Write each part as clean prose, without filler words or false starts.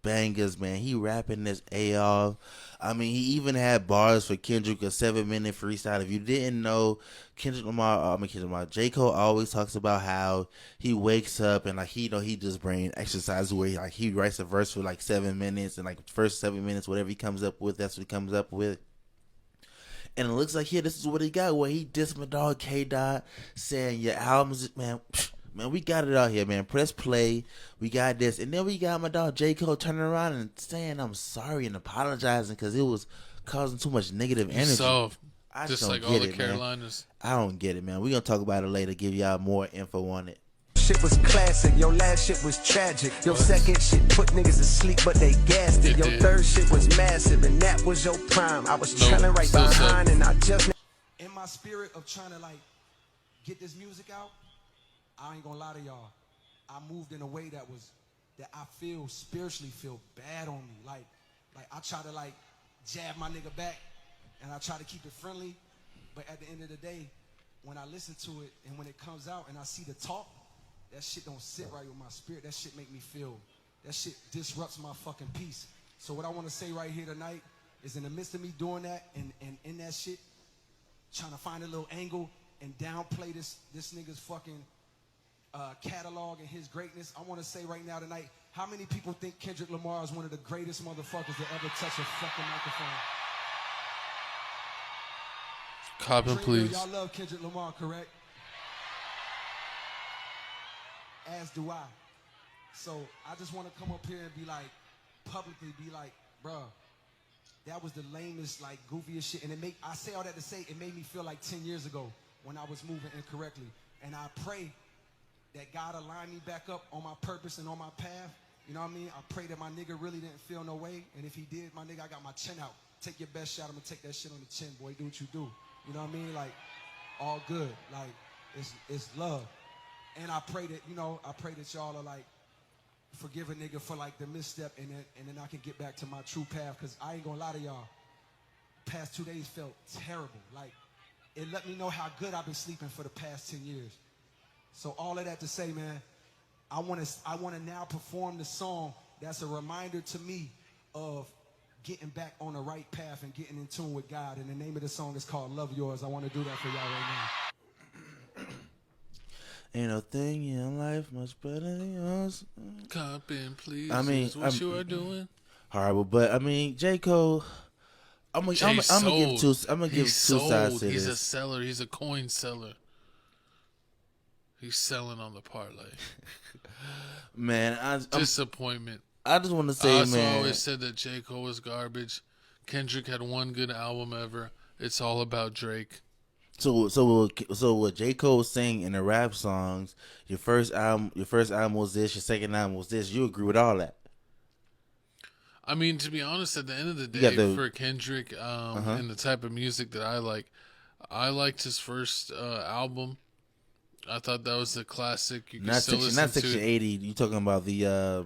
bangers, man. He rapping this A off. I mean, he even had bars for Kendrick, a 7-minute freestyle. If you didn't know, Kendrick Lamar, J. Cole always talks about how he wakes up and like he just bring exercise where he writes a verse for like 7 minutes and like the first 7 minutes, whatever he comes up with, that's what he comes up with. And it looks like here, this is what he got. Where he dissed my dog K Dot, saying your albums, man. Man, we got it out here, man. Press play. We got this. And then we got my dog J. Cole turning around and saying I'm sorry and apologizing because it was causing too much negative energy. So, I just don't like get all the it, Carolinas. Man. I don't get it, man. We're going to talk about it later, give y'all more info on it. Shit was classic, your last shit was tragic. Your second shit put niggas to sleep, but they gassed it. Your third shit was massive, and that was your prime. I was trailing right behind, and I just... In my spirit of trying to, like, get this music out, I ain't gonna lie to y'all. I moved in a way that I feel spiritually feel bad on me. Like I try to like jab my nigga back and I try to keep it friendly. But at the end of the day, when I listen to it and when it comes out and I see the talk, that shit don't sit right with my spirit. That shit make me feel, that shit disrupts my fucking peace. So what I want to say right here tonight is in the midst of me doing that and in that shit, trying to find a little angle and downplay this nigga's fucking catalog and his greatness. I want to say right now tonight, how many people think Kendrick Lamar is one of the greatest motherfuckers to ever touch a fucking microphone? Coppin', please. Y'all love Kendrick Lamar, correct? As do I. So I just want to come up here and be like, publicly be like, bruh, that was the lamest, like, goofiest shit. And I say all that to say, it made me feel like 10 years ago when I was moving incorrectly. And I pray that God align me back up on my purpose and on my path. You know what I mean? I pray that my nigga really didn't feel no way. And if he did, my nigga, I got my chin out. Take your best shot. I'm going to take that shit on the chin, boy. Do what you do. You know what I mean? Like, all good. Like, it's love. And I pray that, y'all are, like, forgive a nigga for, like, the misstep. And then I can get back to my true path. Because I ain't going to lie to y'all. The past 2 days felt terrible. Like, it let me know how good I've been sleeping for the past 10 years. So all of that to say, man, I want to now perform the song that's a reminder to me of getting back on the right path and getting in tune with God. And the name of the song is called Love Yours. I want to do that for y'all right now. Ain't no thing in life much better than yours. Coppin', please. I mean, what you are doing. Horrible, but I mean, J. Cole. I'm gonna give two sides to this. He's a seller. He's a coin seller. He's selling on the parlay. Man, disappointment. I just want to say, man. I always said that J. Cole was garbage. Kendrick had one good album ever. It's all about Drake. So what J. Cole saying in the rap songs, your first album was this, your second album was this. You agree with all that? I mean, to be honest, at the end of the day, for Kendrick and the type of music that I liked his first album. I thought that was a classic. You can still listen to. Not Section 80. You talking about the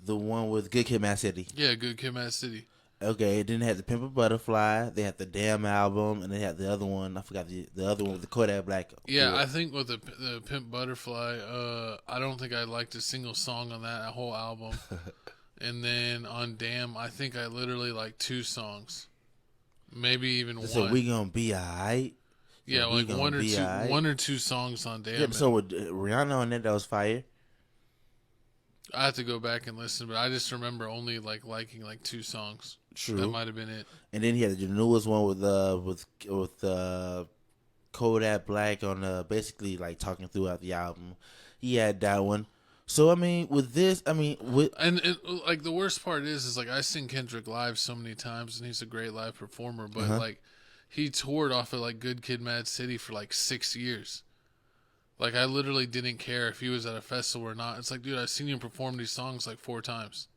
one with Good Kid, Mad City? Yeah, Good Kid, Mad City. Okay, it didn't have the Pimp a Butterfly. They had the Damn album, and they had the other one. I forgot the other one with the Kodak Black. Yeah, I think with the Pimp Butterfly, I don't think I liked a single song on that whole album. And then on Damn, I think I literally liked 2 songs, maybe even one. So We Gonna Be Alright. Yeah, like one or two songs on Damn. Yeah, so with Rihanna on that was fire. I have to go back and listen, but I just remember only liking 2 songs. True, that might have been it. And then he had the newest one with Kodak Black on basically like talking throughout the album. He had that one. So I mean, with this, I mean, like the worst part is like I seen Kendrick live so many times, and he's a great live performer, but like. He toured off of like Good Kid, Mad City for like 6 years. Like I literally didn't care if he was at a festival or not. It's like, dude, I've seen you perform these songs like 4 times.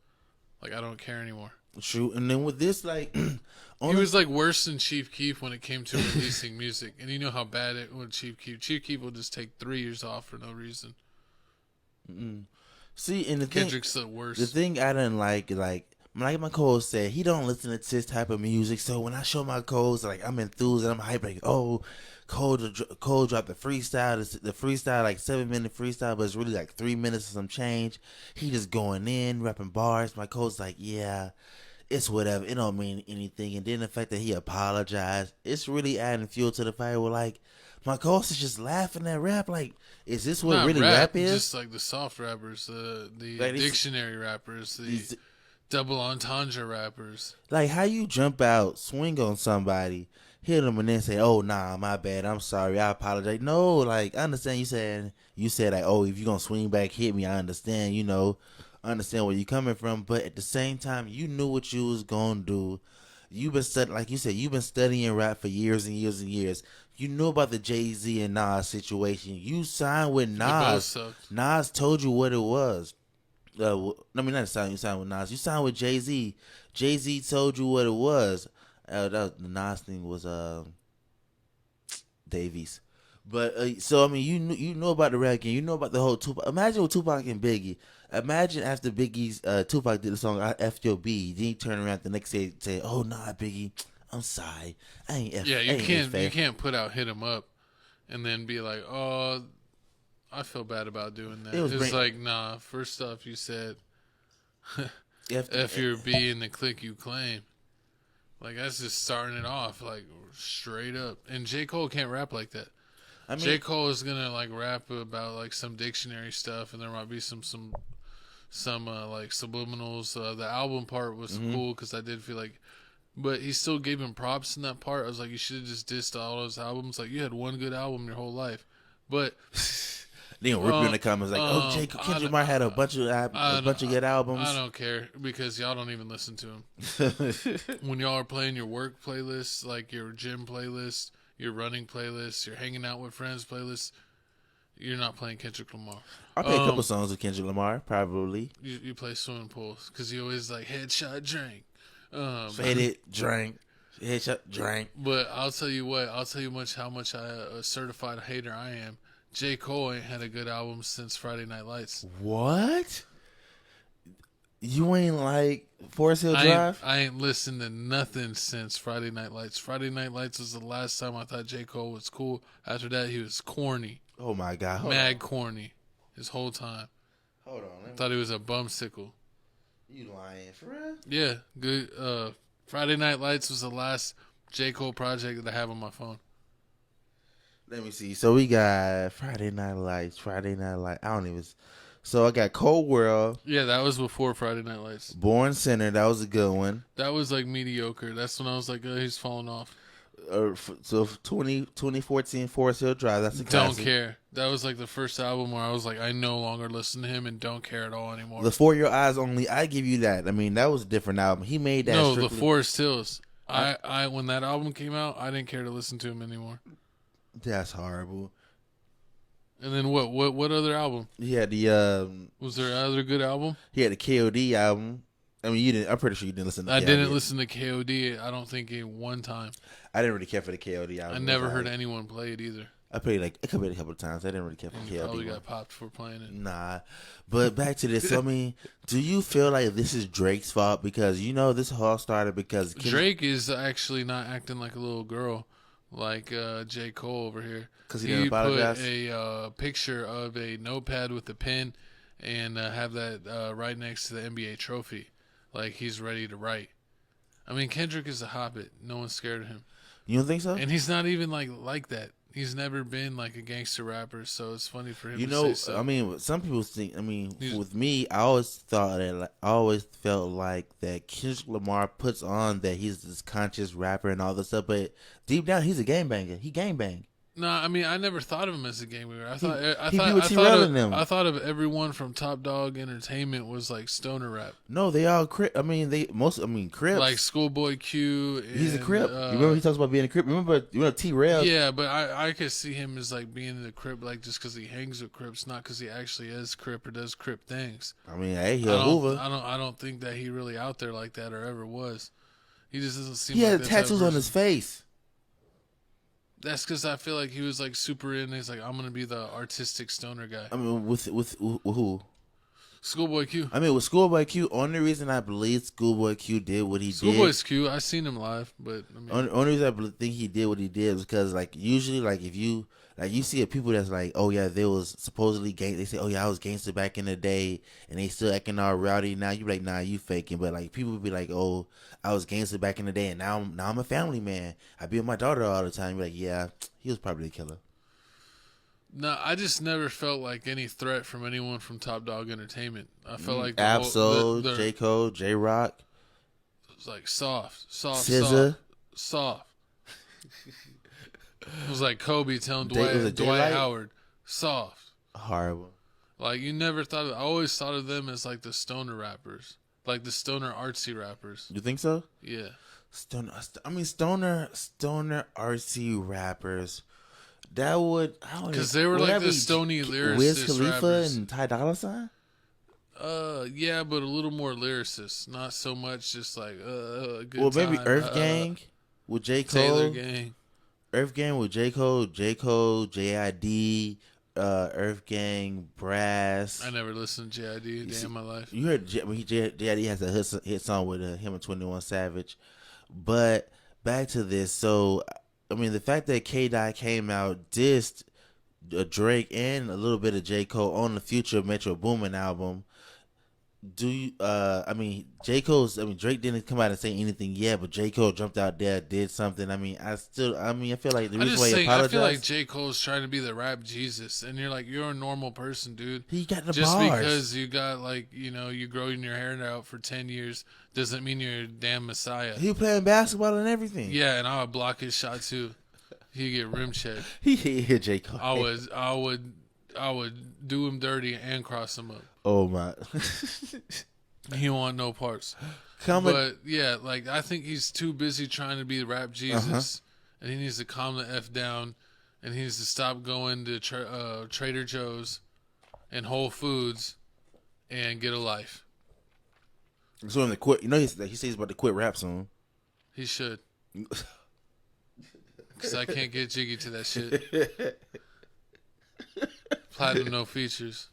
Like I don't care anymore. True. And then with this, like, he was like worse than Chief Keef when it came to releasing music. And you know how bad it was. Chief Keef will just take 3 years off for no reason. See, and Kendrick's the worst. The thing I didn't like my Cole said, he don't listen to this type of music. So when I show my Coles, like I'm enthused and I'm hyped, like, oh, Cole dropped the freestyle. The freestyle like 7-minute freestyle, but it's really like 3 minutes or some change. He just going in, rapping bars. My Cole's like, yeah, it's whatever. It don't mean anything. And then the fact that he apologized, it's really adding fuel to the fire. We're like, my Cole's is just laughing at rap. Like, is this what Not really rap is? Just like the soft rappers, the Like dictionary rappers, the double entendre rappers. Like, how you jump out, swing on somebody, hit them, and then say, "Oh, nah, my bad. I'm sorry. I apologize." No, like, I understand you said like, "Oh, if you gonna swing back, hit me." I understand. I understand where you coming from, but at the same time, you knew what you was gonna do. You've been like you said, you've been studying rap for years and years and years. You knew about the Jay-Z and Nas situation. You signed with Nas. Nas told you what it was. Not sign. You signed with Nas. You signed with Jay-Z. Jay-Z told you what it was. The Nas thing was Davies. But so I mean, you know about the rap game. You know about the whole Tupac. Imagine with Tupac and Biggie. Imagine after Biggie's Tupac did the song "I F Your B," then he turn around the next day and say, "Oh nah, Biggie, I'm sorry. I ain't F." Yeah, you can't put out "Hit 'Em Up" and then be like, "Oh, I feel bad about doing that." It's like, nah. First off, you said F your B in the clique you claim. Like, that's just starting it off like straight up. And J. Cole can't rap like that. I mean, J. Cole is gonna like rap about like some dictionary stuff, and there might be some like subliminals. The album part was cool because I did feel like, but he still gave him props in that part. I was like, you should have just dissed all those albums. Like, you had one good album your whole life, but then rip you in the comments like, "Oh, Kendrick Lamar had a bunch of good albums." I don't care because y'all don't even listen to him. When y'all are playing your work playlist, like your gym playlist, your running playlist, your hanging out with friends playlist, you're not playing Kendrick Lamar. I play a couple songs with Kendrick Lamar, probably. You play swimming pools because you always like headshot drink. Faded drink. Headshot drink. But I'll tell you what. How much a certified hater I am. J. Cole ain't had a good album since Friday Night Lights. What? You ain't like Forest Hill Drive? I ain't listened to nothing since Friday Night Lights. Friday Night Lights was the last time I thought J. Cole was cool. After that, he was corny. Oh, my God. Mad corny his whole time. Hold on. Thought he was a bumsicle. You lying, for real? Yeah. Good. Friday Night Lights was the last J. Cole project that I have on my phone. Let me see. So we got Friday Night Lights. I don't even. So I got Cold World. Yeah, that was before Friday Night Lights. Born Sinner. That was a good one. That was like mediocre. That's when I was like, oh, he's falling off. So 2014 Forest Hill Drive. That's a classic. Don't care. That was like the first album where I was like, I no longer listen to him and don't care at all anymore. The For Your Eyes Only. I give you that. I mean, that was a different album. He made that. No, the Forest Hills. I when that album came out, I didn't care to listen to him anymore. That's horrible. And then what other album? He had the was there another good album? He had the KOD album. I mean, you didn't. I'm pretty sure you didn't listen to KOD. I didn't listen to KOD. I don't think one time. I didn't really care for the KOD album. I never heard anyone play it either. I played a couple of times. I didn't really care for KOD. Probably got popped for playing it. Nah, but back to this. So, I mean, do you feel like this is Drake's fault? Because this all started because Drake is actually not acting like a little girl like J. Cole over here. Because he didn't apologize? Put a picture of a notepad with a pen and have that right next to the NBA trophy. Like he's ready to write. I mean, Kendrick is a hobbit. No one's scared of him. You don't think so? And he's not even like that. He's never been like a gangster rapper, so it's funny for him to say so. I mean, some people think, with me, I always felt like that Kendrick Lamar puts on that he's this conscious rapper and all this stuff, but deep down, he's a gangbanger. He gangbang. No, I mean, I never thought of him as a gangbanger. I thought of everyone from Top Dog Entertainment was like stoner rap. No, they all Crip. Crips. Like Schoolboy Q. He's a Crip. You remember he talks about being a Crip? Remember T-Rail? Yeah, but I could see him as like being in a Crip, like just because he hangs with Crips, not because he actually is Crip or does Crip things. I mean, hey, he's a Hoover. I don't think that he really out there like that or ever was. He just doesn't seem. He like had that tattoos on his face. That's because I feel like he was like super in. He's like, I'm gonna be the artistic stoner guy. I mean, with who? Schoolboy Q. I mean, with Schoolboy Q, only reason I believe Schoolboy Q did what he did. Schoolboy's Q. I seen him live, but I mean, Only reason I think he did what he did is because, like, usually, like, if you like you see people that's like, oh yeah, they was supposedly gang. They say, oh yeah, I was gangster back in the day, and they still acting all rowdy now. You be like, nah, you faking. But like people be like, oh, I was gangster back in the day, and now I'm a family man. I be with my daughter all the time. You be like, yeah, he was probably a killer. no, I just never felt like any threat from anyone from Top Dog Entertainment. I felt like Absol, J. Cole, J. Rock, it was like soft, SZA. soft. It was like Kobe telling Was it Dwight Daylight? Howard, soft. Horrible. Like you never thought. I always thought of them as like the stoner rappers, like the stoner artsy rappers. You think so? Yeah. Stoner artsy rappers. That would Because they were like the stony lyricist Wiz Khalifa rappers. and Ty Dolla $ign. Yeah, but a little more lyricist, not so much just like good Well, maybe time, Earth Gang with J. Cole. Taylor Gang. Earth Gang with J. Cole, JID, Earth Gang, Brass. I never listened to JID a day in my life. You heard JID has a hit song with him and 21 Savage. But back to this. So, I mean, the fact that K-Dot came out, dissed Drake and a little bit of J. Cole on the Future Metro Boomin album. Drake didn't come out and say anything yet, but J. Cole jumped out there, did something. I feel like the reason why he apologized. I feel like J. Cole's trying to be the rap Jesus, and you're like, you're a normal person, dude. He got the just bars. because you got like, you growing your hair out for 10 years doesn't mean you're a damn messiah. He playing basketball and everything. Yeah, and I would block his shot too. He'd get rim checked. He hit J. Cole. I would do him dirty and cross him up. Oh my! He don't want no parts. But yeah, like I think he's too busy trying to be the rap Jesus, and he needs to calm the f down, and he needs to stop going to Trader Joe's and Whole Foods, and get a life. So him to quit. He says he's about to quit rap soon. He should, because I can't get jiggy to that shit. Platinum no features.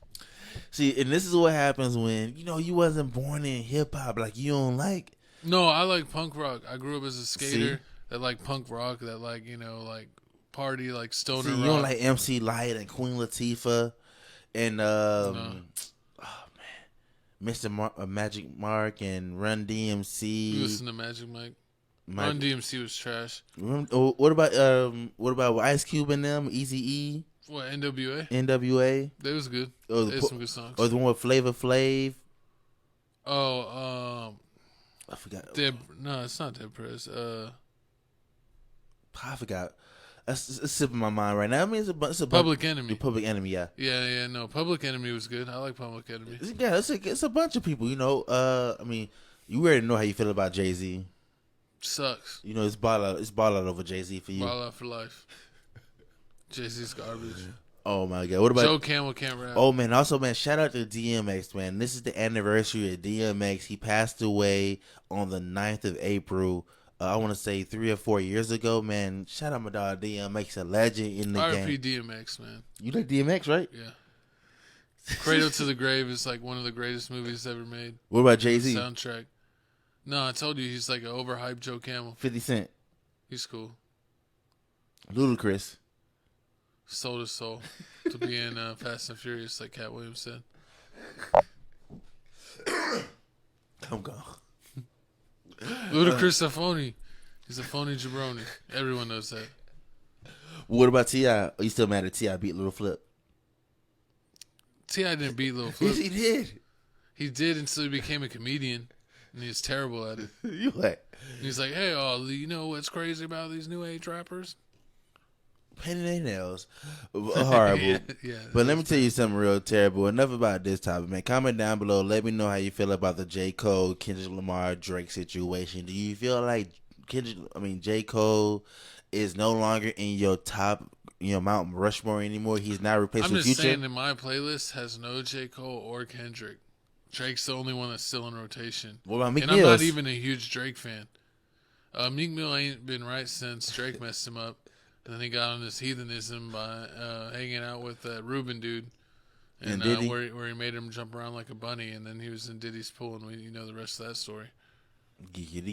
See, and this is what happens when you wasn't born in hip hop. Like you don't like. No, I like punk rock. I grew up as a skater that like punk rock, that like like party, like stoner rock. You don't like MC Lyte and Queen Latifah and No. Mr. Magic Mark and Run DMC. You listen to Magic Mike. Run DMC was trash. What about Ice Cube and them? Eazy-E. What, NWA? NWA. They was good. Oh, They had some good songs. Or the one with Flavor Flav. Oh, I forgot. no, it's not Dead Prez. I forgot. It's slipping my mind right now. I mean, it's a Public Enemy. Public Enemy, yeah. Yeah, no. Public Enemy was good. I like Public Enemy. Yeah, it's a bunch of people. I mean, you already know how you feel about Jay-Z. Sucks. It's ball out over Jay-Z for you. Ball out for life. Jay-Z's garbage. Oh my God! What about Joe Camel can't rap? Oh man! Also, man, shout out to DMX, man. This is the anniversary of DMX. He passed away on the 9th of April. I want to say 3 or 4 years ago, man. Shout out my dog DMX, a legend in the game. RP DMX, man. You like DMX, right? Yeah. Cradle to the Grave is like one of the greatest movies ever made. What about Jay-Z? Soundtrack. No, I told you he's like an overhyped Joe Camel. 50 Cent. He's cool. Ludacris. Soul to soul to be in Fast and Furious, like Cat Williams said. I'm gone. Ludacris a phony. He's a phony jabroni. Everyone knows that. What about T.I.? Are you still mad at T.I. beat Lil Flip? T.I. didn't beat Lil Flip. Yes, he did. He did until he became a comedian, and he's terrible at it. You what? And he's like, hey, you know what's crazy about these new age rappers? Painting their nails. Horrible. Yeah, but let me tell you something real terrible. Enough about this topic, man. Comment down below. Let me know how you feel about the J. Cole, Kendrick Lamar, Drake situation. Do you feel like J. Cole is no longer in your top, Mount Rushmore anymore? He's now replacing I'm just Future? saying that my playlist has no J. Cole or Kendrick. Drake's the only one that's still in rotation. What about Meek And Mills? I'm not even a huge Drake fan. Meek Mill ain't been right since Drake messed him up. And then he got on this heathenism by hanging out with that Ruben dude. And Diddy? Where he made him jump around like a bunny, and then he was in Diddy's pool, and you know the rest of that story. Giggity.